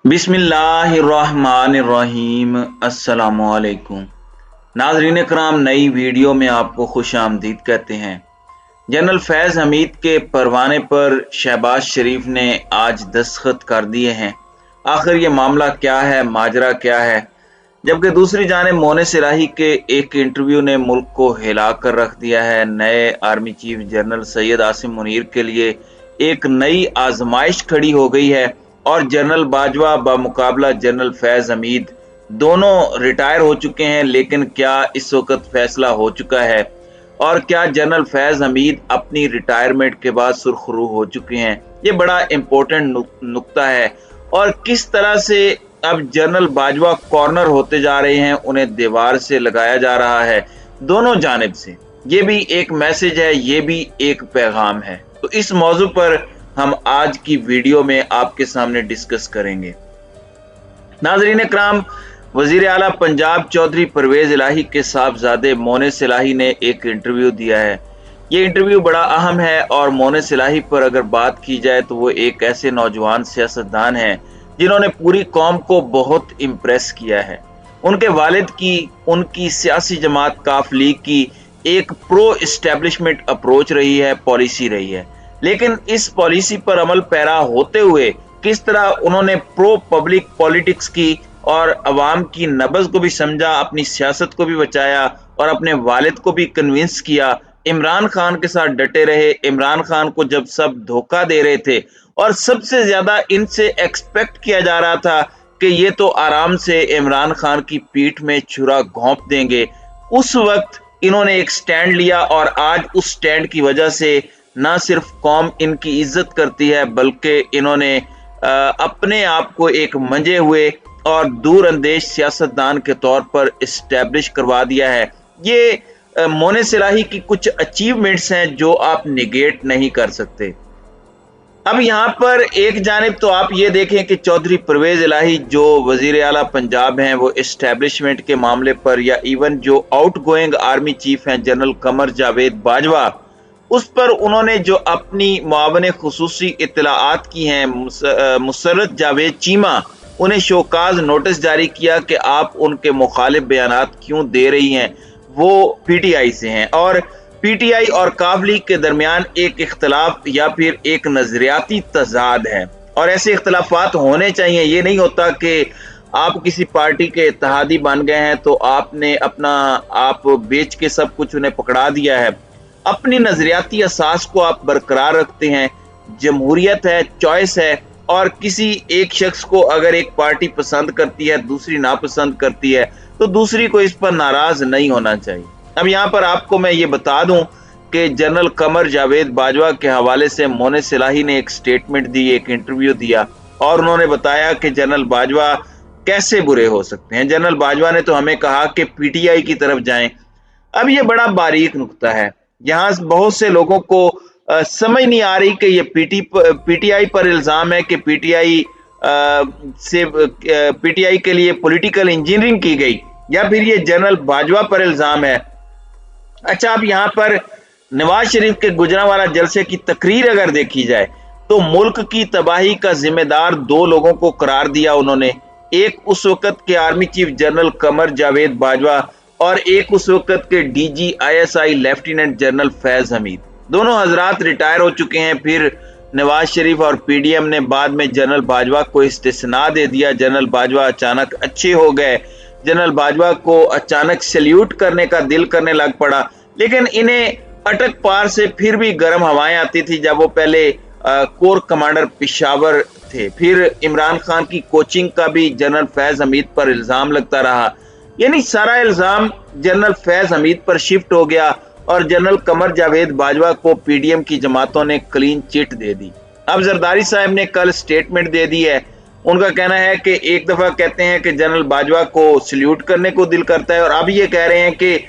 बिस्मिल्लाहिर्रहमानिर्रहीम। अस्सलामुअलैकुम नाज़रीन कराम, नई वीडियो में आपको खुश आमदीद कहते हैं। जनरल फैज़ हमीद के परवाने पर शहबाज शरीफ ने आज दस्तखत कर दिए हैं। आखिर ये मामला क्या है, माजरा क्या है? जबकि दूसरी जानिब मोने सिराही के एक इंटरव्यू ने मुल्क को हिला कर रख दिया है। नए army chief general Syed Asim Munir के लिए एक नई आजमाइश खड़ी हो गई है और जनरल बाजवा बमुकाबला जनरल फैज हमीद दोनों रिटायर हो चुके हैं। लेकिन क्या इस वक्त फैसला हो चुका है और क्या जनरल फैज हमीद अपनी रिटायरमेंट के बाद सुरखरू हो चुके हैं? ये बड़ा इंपॉर्टेंट नुक्ता है। और किस तरह से अब जनरल बाजवा कॉर्नर होते जा रहे हैं, उन्हें दीवार से लगाया जा रहा है दोनों जानिब से। ये भी एक मैसेज है, ये भी एक पैगाम है। तो इस मौजू पर हम आज की वीडियो में आपके सामने डिस्कस करेंगे। नाज़रीन कराम, वज़ीर आला पंजाब चौधरी परवेज इलाही के साहबजादे मोनिस इलाही ने एक इंटरव्यू दिया है। ये इंटरव्यू बड़ा अहम है और मोनिस इलाही पर अगर बात की जाए तो वो एक ऐसे नौजवान सियासतदान हैं जिन्होंने पूरी कौम को बहुत इम्प्रेस किया है। उनके वालिद की, उनकी सियासी जमात काफ लीग की एक प्रो इस्टेब्लिशमेंट अप्रोच रही है, पॉलिसी रही है। लेकिन इस पॉलिसी पर अमल पैरा होते हुए किस तरह उन्होंने प्रो पब्लिक पॉलिटिक्स की और अवाम की नब्ज़ को भी समझा, अपनी सियासत को भी बचाया और अपने वालिद को भी कन्विंस किया। इमरान खान के साथ डटे रहे। इमरान खान को जब सब धोखा दे रहे थे और सबसे ज्यादा इनसे एक्सपेक्ट किया जा रहा था कि ये तो आराम से इमरान खान की पीठ में छुरा घोंप देंगे, उस वक्त इन्होंने एक स्टैंड लिया और आज उस स्टैंड की वजह से ना सिर्फ कौम इनकी इज्जत करती है बल्कि इन्होंने अपने आप को एक मंजे हुए और दूर अंदेश सियासतदान के तौर पर इस्टेब्लिश करवा दिया है। ये मोनिस इलाही की कुछ अचीवमेंट्स हैं जो आप निगेट नहीं कर सकते। अब यहाँ पर एक जानिब तो आप ये देखें कि चौधरी परवेज इलाही जो वजीर आला पंजाब हैं, वो इस्टेब्लिशमेंट के मामले पर या इवन जो आउट गोइंग आर्मी चीफ हैं जनरल कमर जावेद बाजवा, उस पर उन्होंने जो अपनी मुआवन खुसूसी इत्तलाआत की हैं, मुसर्रत जावेद चीमा, उन्हें शोकाज नोटिस जारी किया कि आप उनके मुखालिफ बयानात क्यों दे रही हैं। वो पीटीआई से हैं और पीटीआई और काफ लीग के दरमियान एक इख्तलाफ या फिर एक नजरियाती तजाद है और ऐसे इख्तलाफात होने चाहिए। ये नहीं होता कि आप किसी पार्टी के इत्तेहादी बन गए हैं तो आपने अपना आप बेच के सब कुछ उन्हें पकड़ा दिया है। अपनी नजरियाती असास को आप बरकरार रखते हैं। जमहूरियत है, चॉइस है और किसी एक शख्स को अगर एक पार्टी पसंद करती है, दूसरी नापसंद करती है, तो दूसरी को इस पर नाराज नहीं होना चाहिए। अब यहाँ पर आपको मैं ये बता दूं कि जनरल कमर जावेद बाजवा के हवाले से मोनिस इलाही ने एक स्टेटमेंट दी, एक इंटरव्यू दिया और उन्होंने बताया कि जनरल बाजवा कैसे बुरे हो सकते हैं। जनरल बाजवा ने तो हमें कहा कि पीटीआई की तरफ जाएं। अब ये बड़ा बारीक नुक्ता है, यहाँ बहुत से लोगों को समझ नहीं आ रही कि ये पीटीआई पर इल्जाम है कि पीटीआई के लिए पॉलिटिकल इंजीनियरिंग की गई या फिर ये जनरल बाजवा पर इल्जाम है। अच्छा, अब यहाँ पर नवाज शरीफ के गुजरांवाला जलसे की तकरीर अगर देखी जाए तो मुल्क की तबाही का जिम्मेदार दो लोगों को करार दिया उन्होंने। एक उस वक्त के army chief general Qamar Javed Bajwa और एक उस वक्त के DG ISI lieutenant general Faiz Hamid. दोनों हजरात रिटायर हो चुके हैं। फिर नवाज शरीफ और पीडीएम ने बाद में जनरल बाजवा को इस्तिस्ना दे दिया। जनरल बाजवा अचानक अच्छे हो गए, जनरल बाजवा को अचानक सैल्यूट करने का दिल करने लग पड़ा। लेकिन इन्हें अटक पार से फिर भी गर्म हवाएं आती थी जब वो पहले कोर कमांडर पेशावर थे। फिर इमरान खान की कोचिंग का भी जनरल फैज हमीद पर इल्जाम लगता रहा। यानी सारा इल्जाम जनरल फैज हमीद पर शिफ्ट हो गया और जनरल कमर जावेद बाजवा को पीडीएम की जमातों ने क्लीन चिट दे दी। अब जरदारी साहब ने कल स्टेटमेंट दे दी है। उनका कहना है कि एक दफा कहते हैं कि जनरल बाजवा को सल्यूट करने को दिल करता है और अब ये कह रहे हैं कि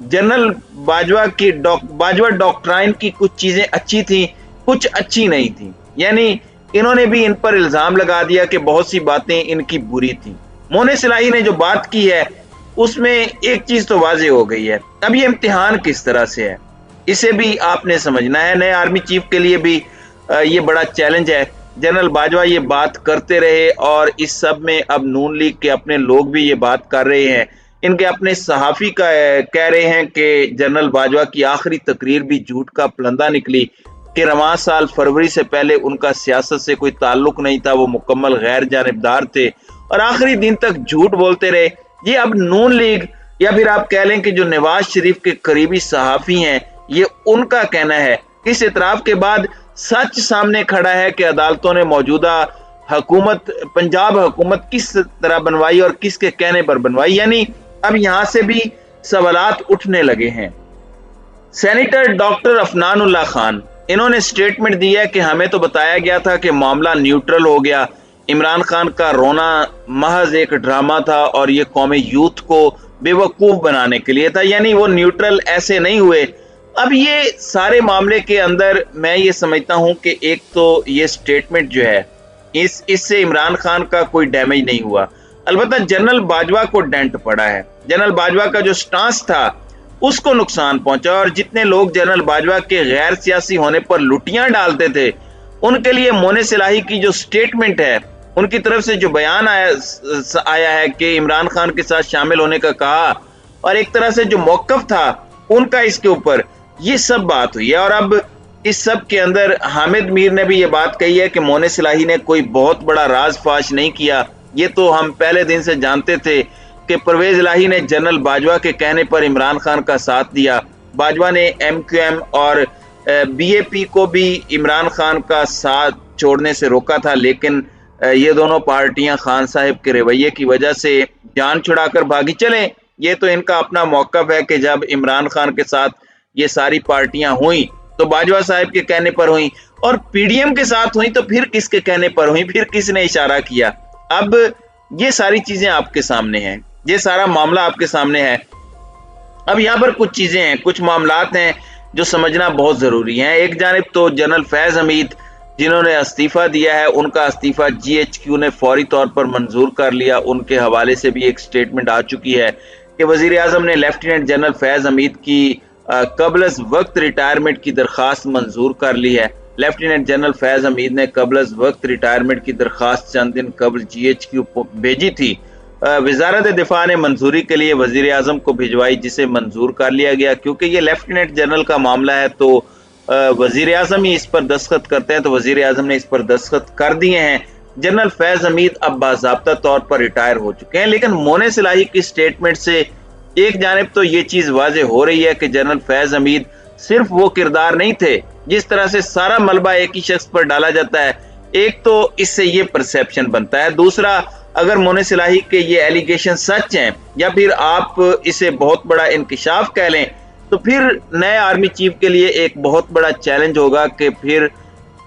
जनरल बाजवा डॉक्ट्राइन की कुछ चीजें अच्छी थी, कुछ अच्छी नहीं थी। यानी इन्होंने भी इन पर इल्जाम लगा दिया कि बहुत सी बातें इनकी बुरी थी। मोनिस इलाही ने जो बात की है उसमें एक चीज तो वाजे हो गई है। अब ये इम्तिहान किस तरह से है, इसे भी आपने समझना है। नए आर्मी चीफ के लिए भी ये बड़ा चैलेंज है जनरल बाजवा ये बात करते रहे और इस सब में अब नून लीग के अपने लोग भी ये बात कर रहे हैं। इनके अपने सहाफ़ी का कह रहे हैं कि जनरल बाजवा की आखिरी तकरीर भी झूठ का पलंदा निकली कि रवां साल फरवरी से पहले उनका सियासत से कोई ताल्लुक नहीं था, वो मुकम्मल गैर जानिबदार थे और आखिरी दिन तक झूठ बोलते रहे। ये अब नून लीग या फिर आप कह लें कि जो नवाज शरीफ के करीबी सहाफ़ी हैं, ये उनका कहना है। इस इतराफ के बाद सच सामने खड़ा है कि अदालतों ने मौजूदा हुकूमत, पंजाब हुकूमत किस तरह बनवाई और किसके कहने पर बनवाई, यानी अब यहां से भी सवालात उठने लगे हैं। सेनेटर डॉक्टर अफनानुल्लाह खान, इन्होंने स्टेटमेंट दी है कि हमें तो बताया गया था कि मामला न्यूट्रल हो गया, इमरान खान का रोना महज एक ड्रामा था और ये कौमी यूथ को बेवकूफ बनाने के लिए था, यानी वो न्यूट्रल ऐसे नहीं हुए। अब ये सारे मामले के अंदर मैं ये समझता हूं कि एक तो ये स्टेटमेंट जो है इससे इमरान खान का कोई डैमेज नहीं हुआ, अलबत्ता जनरल बाजवा को डेंट पड़ा है। जनरल बाजवा का जो स्टांस था उसको नुकसान पहुंचा और जितने लोग जनरल बाजवा के गैर सियासी होने पर लुटियां डालते थे उनके लिए मोने सिलाही की जो स्टेटमेंट है, उनकी तरफ से जो बयान आया है कि इमरान खान के साथ शामिल होने का कहा और एक तरह से जो मौकफ था उनका इसके ऊपर, ये सब बात हुई है। और अब इस सब के अंदर हामिद मीर ने भी ये बात कही है कि मोने सिलाही ने कोई बहुत बड़ा राज फाश नहीं किया। ये तो हम पहले दिन से जानते थे कि परवेज इलाही ने जनरल बाजवा के कहने पर इमरान खान का साथ दिया। बाजवा ने MQM और BAP को भी इमरान खान का साथ छोड़ने से रोका था, लेकिन ये दोनों पार्टियां खान साहब के रवैये की वजह से जान छुड़ाकर भागी। चलें, ये तो इनका अपना मौकफ है कि जब इमरान खान के साथ ये सारी पार्टियां हुई तो बाजवा साहब के कहने पर हुई और PDM के साथ हुई तो फिर किसके कहने पर हुई, फिर किसने इशारा किया। अब ये सारी चीजें आपके सामने हैं, ये सारा मामला आपके सामने है। अब यहाँ पर कुछ चीजें हैं, कुछ मामलात हैं जो समझना बहुत जरूरी है। एक जानिब तो जनरल फैज हमीद जिन्होंने इस्तीफा दिया है, उनका इस्तीफा GHQ ने फौरी तौर पर मंजूर कर लिया। उनके हवाले से भी एक स्टेटमेंट आ चुकी है कि वजीर आजम ने लेफ्टिनेंट जनरल फैज हमीद की कबलस वक्त रिटायरमेंट की दरख्वास्त मंजूर कर ली है। लेफ्टिनेंट जनरल फैज हमीद ने कबलस वक्त रिटायरमेंट की दरख्वास्त चंद दिन कबल GHQ को भेजी थी। वजारत दिफा ने मंजूरी के लिए वजीर आजम को भिजवाई, जिसे मंजूर कर लिया गया। क्योंकि ये लेफ्टिनेंट जनरल का मामला है तो वजीर आजम ही इस पर दस्तखत करते हैं, तो वजीर आजम ने इस पर दस्तखत कर दिए हैं। जनरल फैज हमीद अब बाज़ाब्ता तौर पर रिटायर हो चुके हैं। लेकिन मोने सिलाही की स्टेटमेंट से एक जानिब तो ये चीज वाज़ेह हो रही है कि जनरल फैज हमीद सिर्फ वो किरदार नहीं थे जिस तरह से सारा मलबा एक ही शख्स पर डाला जाता है। एक तो इससे ये परसेप्शन बनता है, दूसरा अगर मोने सिलाही के ये एलिगेशन सच हैं या फिर आप इसे बहुत बड़ा इंकिशाफ कह लें, तो फिर नए आर्मी चीफ के लिए एक बहुत बड़ा चैलेंज होगा कि फिर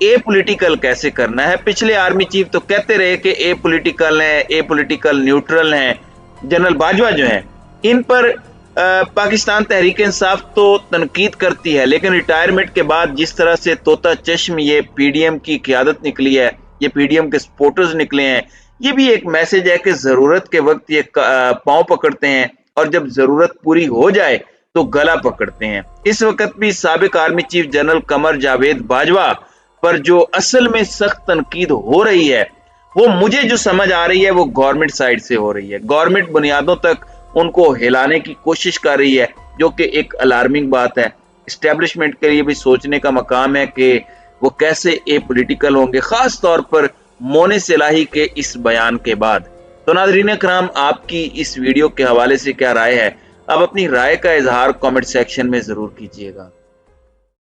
ए पॉलिटिकल कैसे करना है। पिछले आर्मी चीफ तो कहते रहे कि ए पॉलिटिकल हैं, ए पॉलिटिकल न्यूट्रल हैं। जनरल बाजवा जो हैं, इन पर पाकिस्तान तहरीक इंसाफ तो तनकीद करती है, लेकिन रिटायरमेंट के बाद जिस तरह से तोता चश्म ये PDM की क़यादत निकली है, ये PDM के सपोर्टर्स निकले हैं, ये भी एक मैसेज है कि जरूरत के वक्त ये पांव पकड़ते हैं और जब जरूरत पूरी हो जाए तो गला पकड़ते हैं। इस वक्त भी साबिक army chief general Qamar Javed Bajwa पर जो असल में सख्त तनकीद हो रही है, वो मुझे जो समझ आ रही है वो गवर्नमेंट साइड से हो रही है। गवर्नमेंट बुनियादों तक उनको हिलाने की कोशिश कर रही है, जो कि एक अलार्मिंग बात है। एस्टेब्लिशमेंट के लिए भी सोचने का मकाम है कि वो कैसे ए पॉलिटिकल होंगे, खास तौर पर मोने सिलाही के इस बयान के बाद। तो नाज़रीन इकराम, आपकी इस वीडियो के हवाले से क्या राय है? आप अपनी राय का इजहार कमेंट सेक्शन में जरूर कीजिएगा।